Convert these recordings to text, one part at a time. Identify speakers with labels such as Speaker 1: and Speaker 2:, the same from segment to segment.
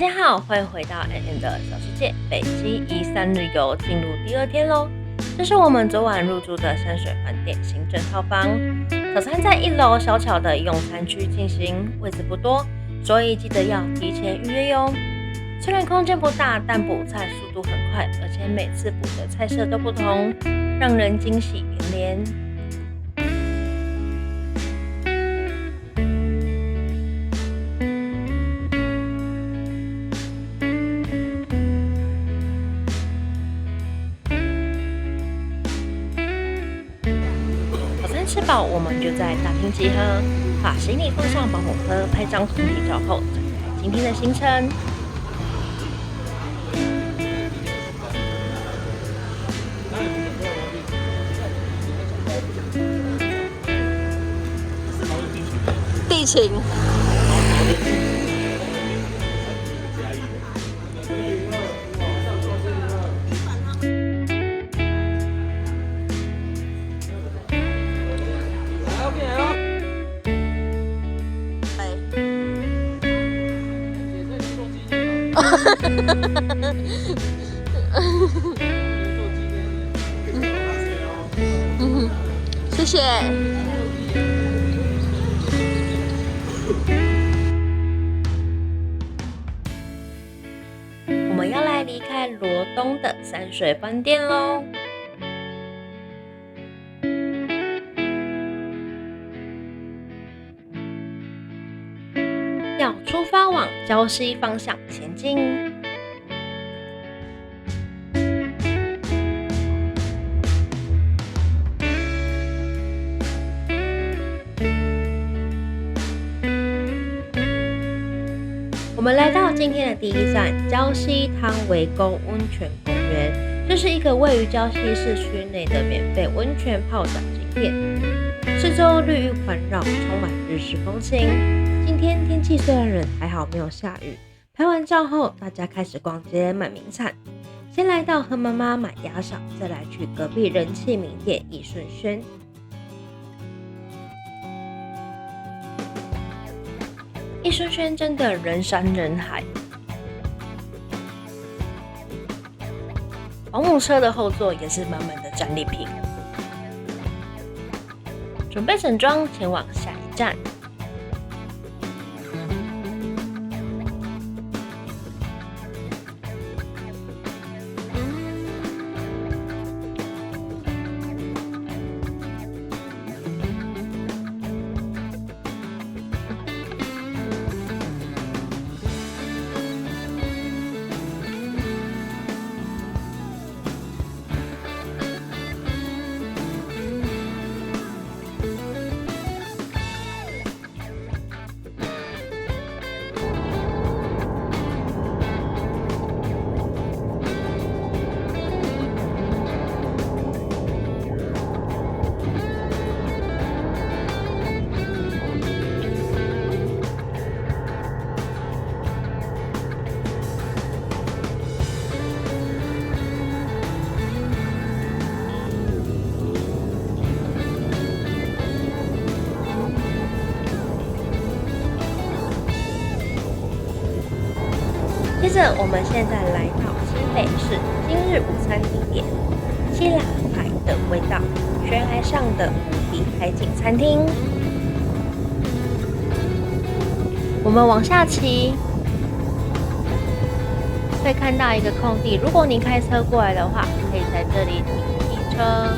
Speaker 1: 大家好，欢迎回到 N 的小世界。北基1-3日游进入第2天咯。这是我们昨晚入住的山水饭店行政套房。早餐在1楼小巧的用餐区进行，位置不多，所以记得要提前预约哟。虽然空间不大，但补菜速度很快，而且每次补的菜色都不同，让人惊喜连连。吃饱，我们就在大厅集合，把行李放上保姆车，拍张团体照后，展开今天的行程。地勤。谢谢。我们要来离开罗东的山水饭店咯。要出发往礁溪方向前进。我们来到今天的第一站礁溪汤围沟温泉公园，这是一个位于礁溪市区内的免费温泉泡脚景点，四周绿郁环绕，充满日式风情。今天天气虽然冷，还好没有下雨。拍完照后，大家开始逛街买名产。先来到和妈妈买鸭掌，再来去隔壁人气名店益顺轩。益顺轩真的人山人海，保姆车的后座也是满满的战利品。准备整装前往下一站。接着，我们现在来到新北市今日午餐地点西拉海的味道，悬崖上的无敌海景餐厅。我们往下骑，会看到一个空地，如果你开车过来的话，可以在这里停机车。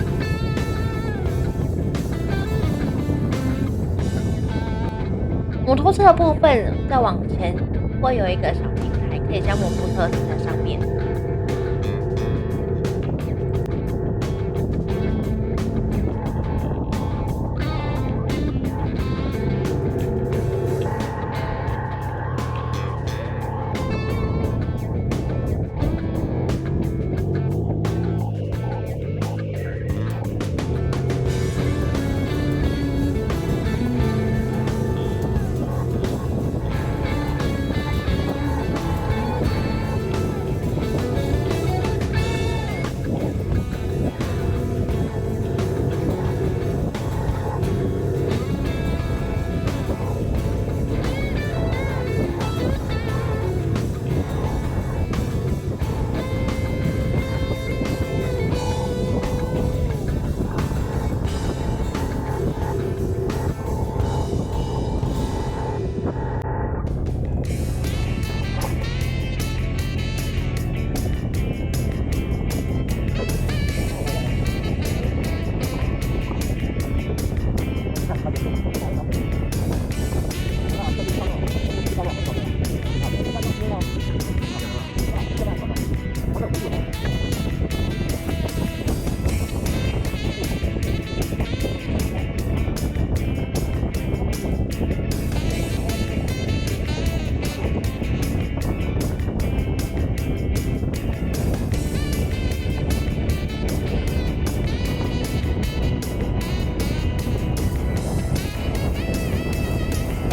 Speaker 1: 摩托车的部分再往前会有一个小平台，可以将摩托车停在上面。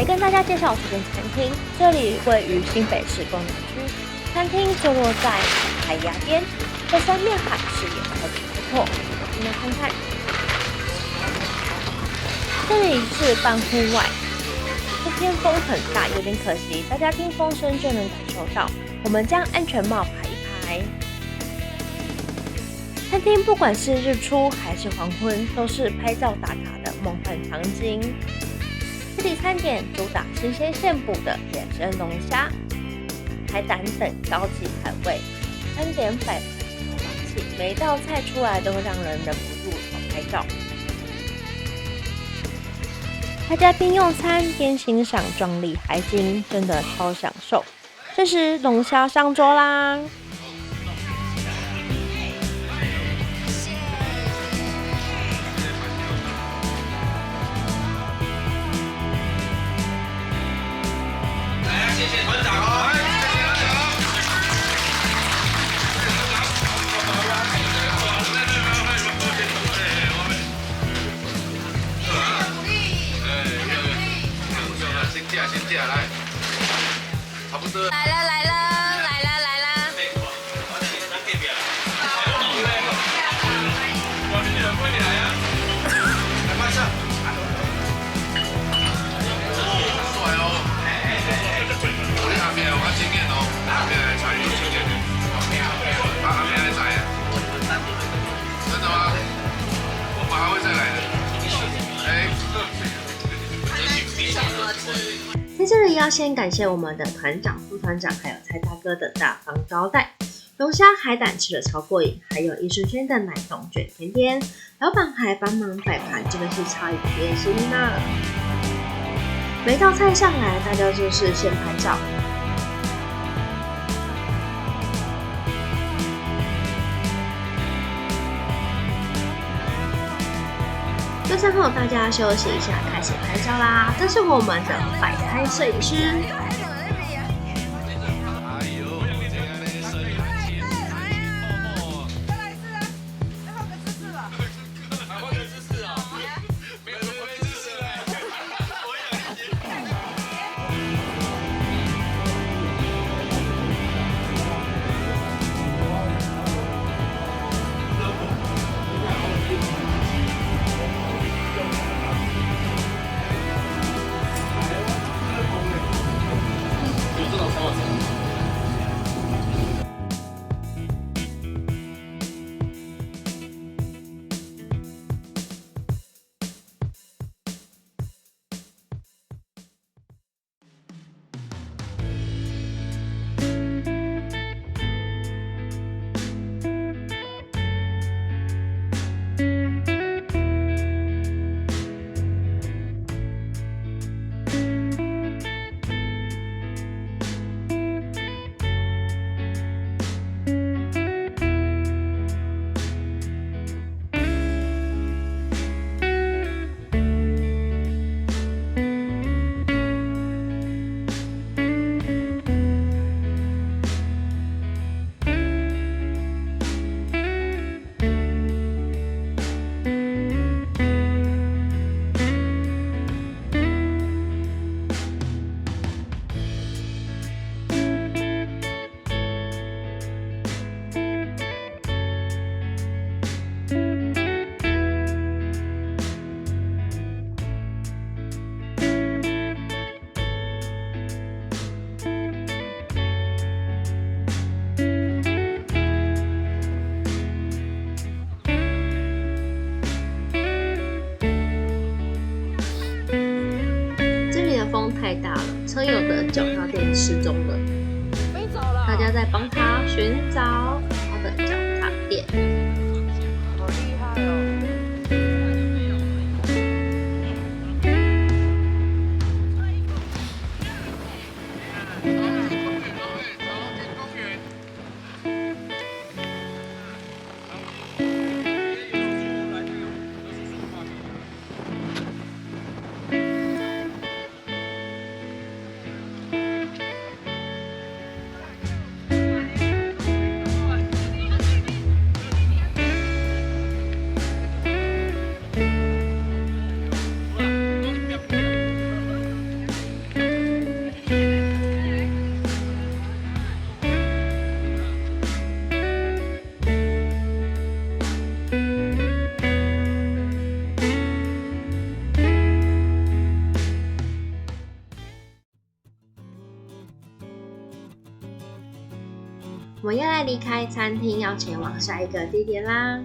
Speaker 1: 跟大家介绍这间餐厅，这里位于新北市功能区，餐厅坐落在海崖边，这三面海视野特别不错，进来看看。这里是半户外，这天风很大，有点可惜，大家听风声就能感受到。我们将安全帽排一排。餐厅不管是日出还是黄昏，都是拍照打卡的梦幻场景。这里餐点主打新鲜现捕的野生龙虾、海胆等高级海味，餐点摆盘超霸气，每一道菜出来都会让人忍不住偷拍照。大家边用餐边欣赏壮丽海景，真的超享受。这时龙虾上桌啦！
Speaker 2: 谢谢团长哦，先进来，差不多。来了！真的吗？我马上会再来的。
Speaker 1: 在这里要先感谢我们的团长、副团长还有蔡大哥的大方招待。龙虾、海胆吃得超过瘾，还有一瞬间的奶冻卷甜点，老板还帮忙摆盘，真的是超级贴心呢。每道菜上来，大家就是先拍照。就餐后，大家休息一下，开始拍照啦。这是我们的摆拍摄影师。风太大了，车友的脚踏垫失踪了，大家在帮他寻找他的脚踏垫。好厉害哦！离开餐厅，要前往下一个地点啦。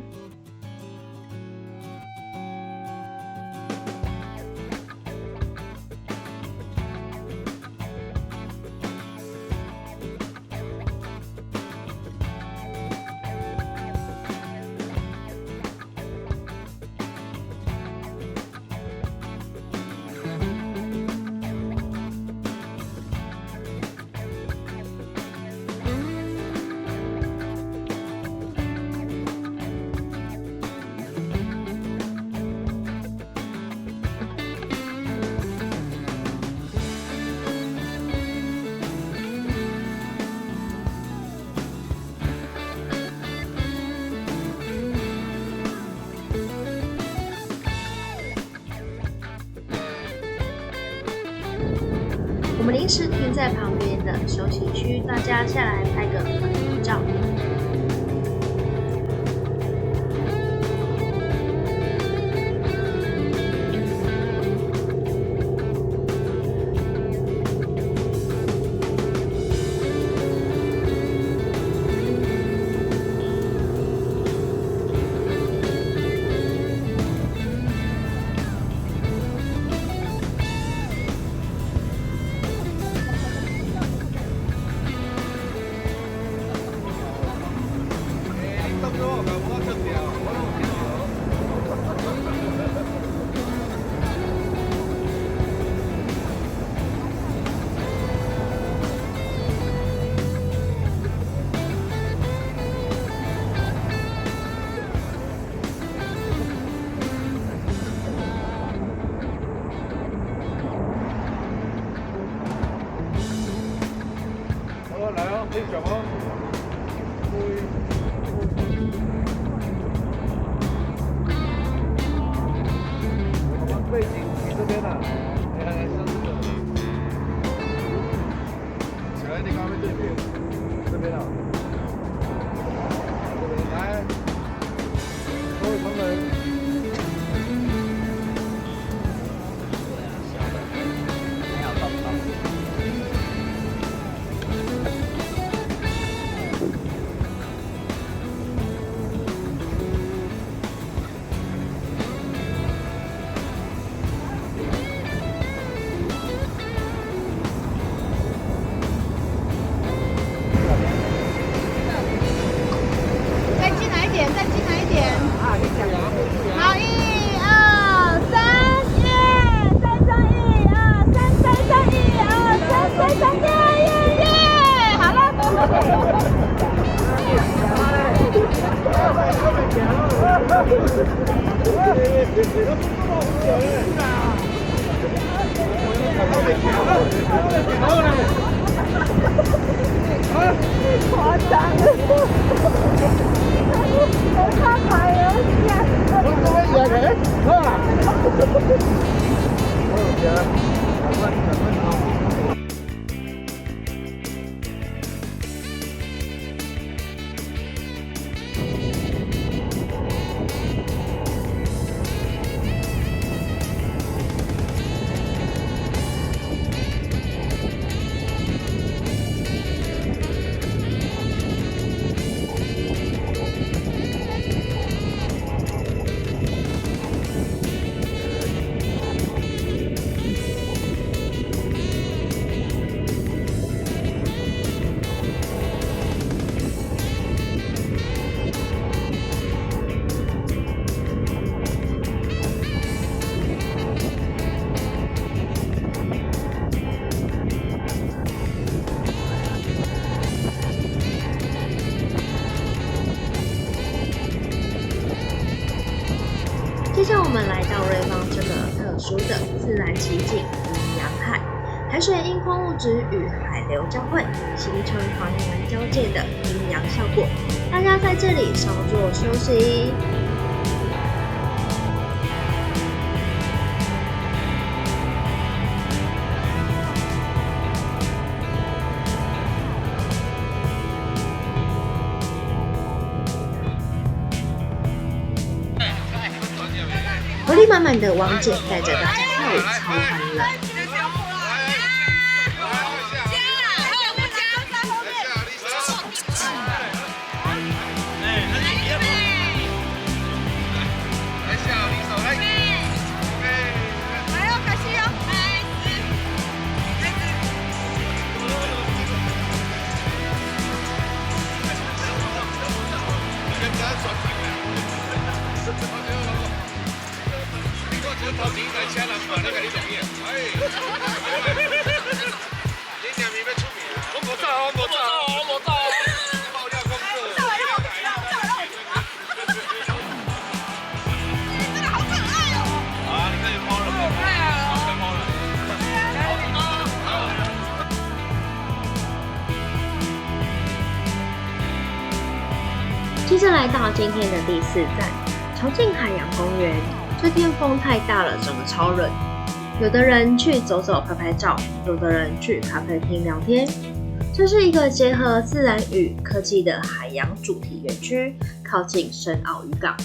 Speaker 1: 我们临时停在旁边的休息区，大家下来拍个团体照。
Speaker 2: 来哦，可以讲哦。我们背景去这边了，来来上这个。起来，你刚才这边，这边啊。这边来，各位同仁。
Speaker 3: 夸张了，我看海了，
Speaker 1: 接着我们来到瑞芳这个特殊的自然奇景阴阳海，海水因矿物质与海流交汇，形成环环交界的阴阳效果。大家在这里稍作休息。活力满满的王姐带着大家跳舞超欢乐。
Speaker 2: 头前来车人嘛，你甲你同意？哎，你名面要出名啊！我无走，我无走，我无走。爆料公社。真的好可爱哦！啊，你可以抛了，可以抛了，可以抛了。
Speaker 1: 接着来到今天的第4站，潮境海洋公园。这天风太大了，整个超冷。有的人去走走拍拍照，有的人去咖啡厅聊天。这是一个结合自然与科技的海洋主题园区，靠近深澳渔港。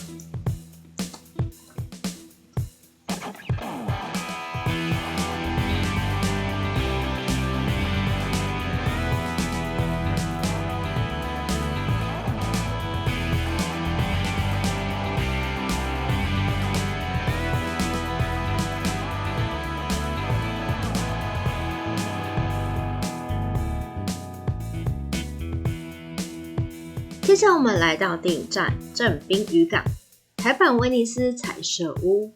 Speaker 1: 接着我们来到第5站正滨渔港，台版威尼斯彩色屋，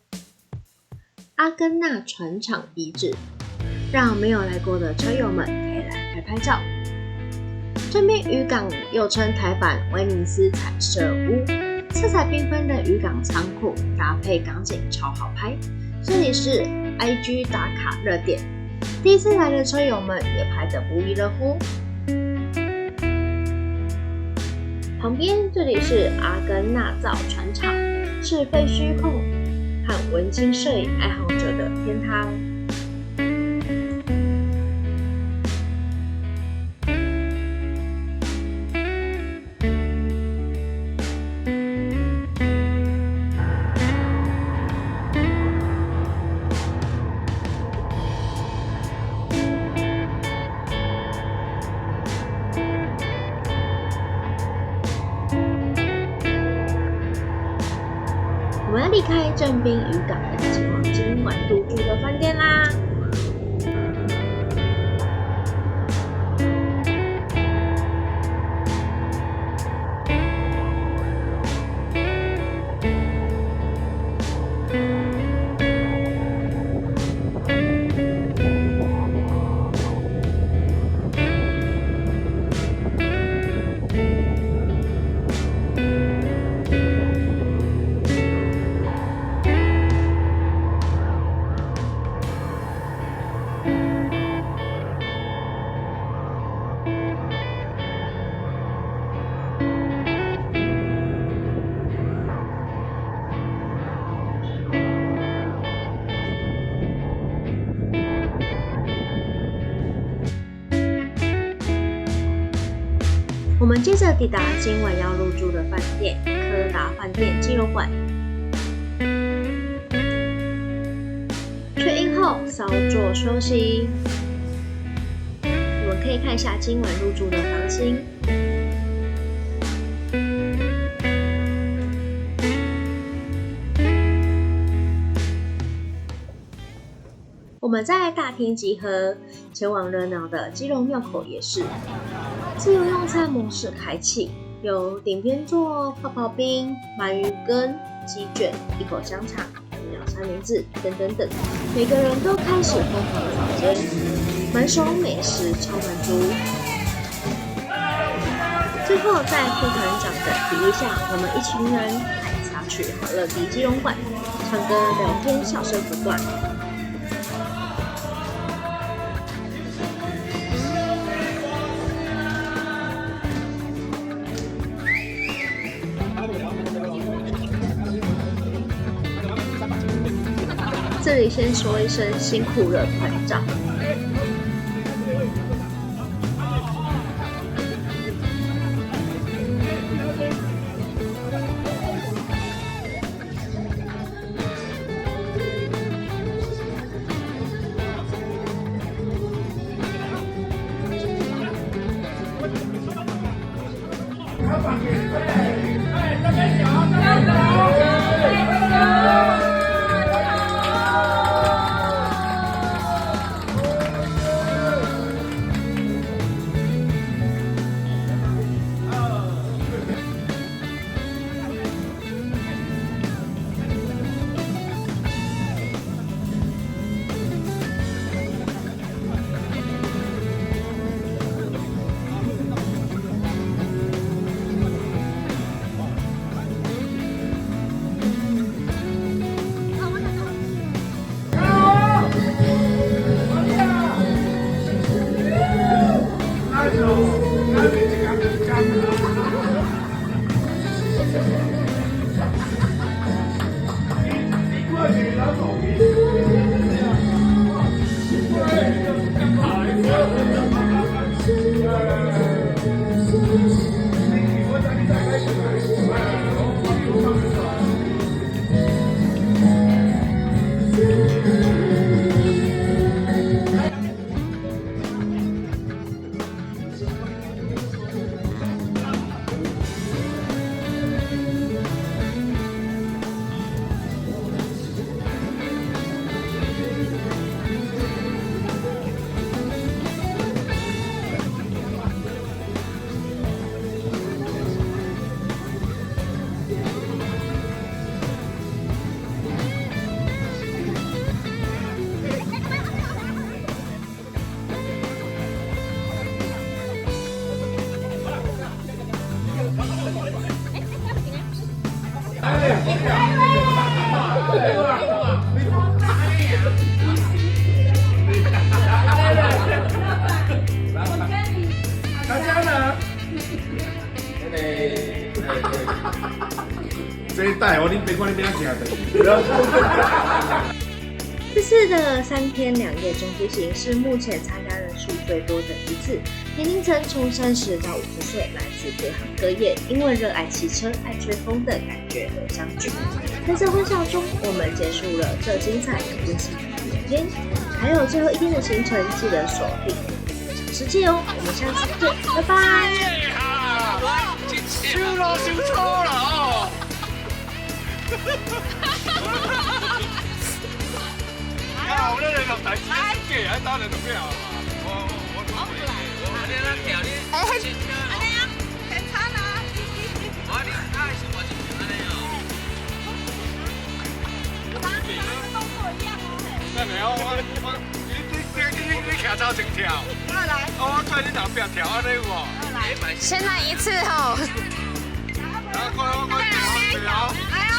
Speaker 1: 阿根纳船厂遗址，让没有来过的车友们可以来拍拍照。正滨渔港又称台版威尼斯彩色屋，色彩缤纷的渔港仓库搭配港景超好拍，这里是 IG 打卡热点，第一次来的车友们也拍得不亦乐乎。旁边这里是阿根纳造船厂，是废墟控和文青摄影爱好者的天堂。我们要离开正滨渔港，前往今晚入住的饭店啦。我们接着抵达今晚要入住的饭店科达饭店基隆馆。check in后稍作休息，我们可以看一下今晚入住的房型。我们在大厅集合，前往热闹的基隆庙口夜市。自由用餐模式开启，有顶边座、泡泡冰、鳗鱼羹、鸡卷、一口香肠、鸟三明治等等等，每个人都开始疯狂的扫街，满手美食超满足。最后在副团长的提议下，我们一群人海擦去好乐迪基隆馆，唱歌聊天，笑声不断。这里先说一声辛苦了，团长。
Speaker 2: 大家呢？这一代我恁别看你边行的。
Speaker 1: 这次的3天2夜中梯行是目前参加人数最多的一次，年龄层从30到50岁，来自各行各业，因为热爱汽车、爱吹风的感觉而相聚。在这欢笑中，我们结束了这精彩又温馨的1天，还有最后1天的行程，记得锁定小世界哦。我们下次见，拜拜。
Speaker 2: 收了，收错了哦。啊，我那个台机给还打人怎么样嘛？我你那条你，安尼啊，很惨啊！我你爱什么就安尼哦。那没有我你骑走真跳。来。我看你哪边跳安尼无？
Speaker 4: 先来一次吼。
Speaker 2: 我跳。